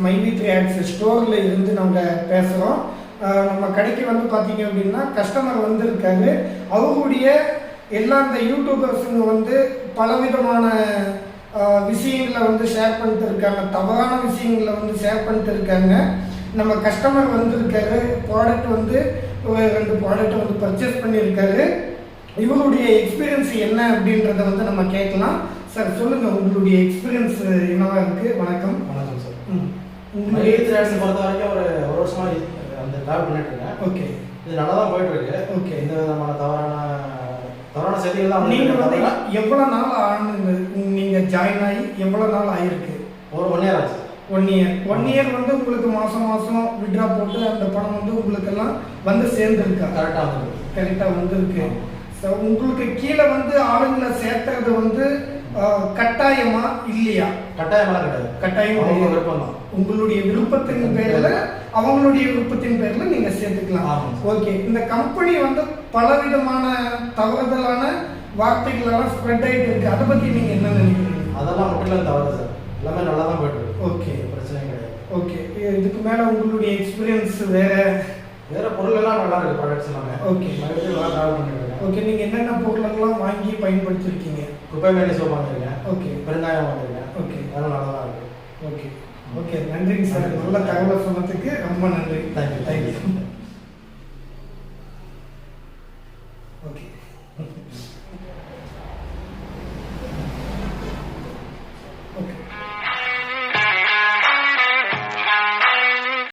மைவி3 ads ஸ்டோரில் இருந்து நாங்கள் பேசுகிறோம். நம்ம கடைக்கு வந்து பார்த்தீங்க அப்படின்னா கஸ்டமர் வந்திருக்காரு. அவங்களுடைய எல்லா இந்த யூடியூபர்ஸுங்க வந்து பலவிதமான விஷயங்களை வந்து ஷேர் பண்ணிட்டு இருக்காங்க, தவறான விஷயங்களை வந்து ஷேர் பண்ணிட்டு இருக்காங்க. நம்ம கஸ்டமர் வந்திருக்காரு, ப்ராடக்ட் வந்து 2 ப்ராடக்ட் வந்து பர்ச்சேஸ் பண்ணியிருக்காரு. இவங்களுடைய எக்ஸ்பீரியன்ஸ் என்ன அப்படின்றத வந்து நம்ம கேட்கலாம். சார் சொல்லுங்கள், உங்களுடைய எக்ஸ்பீரியன்ஸ் என்னவா இருக்குது? வணக்கம். வணக்கம் சார். உங்களுடைய பொறுத்த வரைக்கும் ஒரு வருஷமாக அந்த ட்ராவல் பண்ணிட்டு இருக்கேன். ஓகே, இது நல்லா தான் போயிட்டு இருக்கு. ஓகே, எந்த விதமான தவறான செய்திகள் தான். நீங்கள் வந்து எவ்வளோ நாள் ஆனது, நீங்கள் ஜாயின் ஆகி எவ்வளோ நாள் ஆகிருக்கு? ஒரு 1 இயர் ஆச்சு. 1 இயர் வந்து உங்களுக்கு மாதம் மாதம் விட்ரா போட்டு அந்த பணம் வந்து உங்களுக்கெல்லாம் வந்து சேர்ந்துருக்கா? கரெக்டாக வந்துருக்கு. ஸோ உங்களுக்கு கீழே வந்து ஆளுங்களை சேர்த்துறது வந்து கட்டாயமா இல்லையா? கட்டாயமெல்லாம் கிடையாது. கட்டாயம் விருப்பம் தான். உங்களுடைய விருப்பத்தின் பேரில், அவங்களுடைய விருப்பத்தின் பேரில் நீங்கள் சேர்த்துக்கலாம். ஓகே, இந்த கம்பெனி வந்து பலவிதமான தவறுதலான வார்த்தைகளெல்லாம் ஸ்ப்ரெட் ஆகிட்டு இருக்கு. அதை பற்றி நீங்கள் என்ன நினைக்கிறீங்க? அதெல்லாம் முற்றிலும் தவறு சார். எல்லாமே நல்லா தான் போயிட்டு இருக்கு. ஓகே, பிரச்சனையும் கிடையாது. ஓகே, இதுக்கு மேலே உங்களுடைய எக்ஸ்பீரியன்ஸ் வேற பொருள் எல்லாம் நல்லா இருக்கு. ப்ராடக்ட்ஸ் எல்லாமே ஓகே, ட்ராவல் பண்ணிருக்கேன். ஓகே, நீங்கள் என்னென்ன பொருளெல்லாம் வாங்கி பயன்படுத்திருக்கீங்க? குப்பை மேனி சோப் வாங்கியிருக்கேன். ஓகே, பெருங்காயம் வாங்கியிருக்கேன். ஓகே, அதெல்லாம் நல்லா தான் இருக்கு. ஓகே, ஓகே, நன்றிங்க சார். நல்ல தகவலை சொன்னதுக்கு ரொம்ப நன்றி. தேங்க்யூ.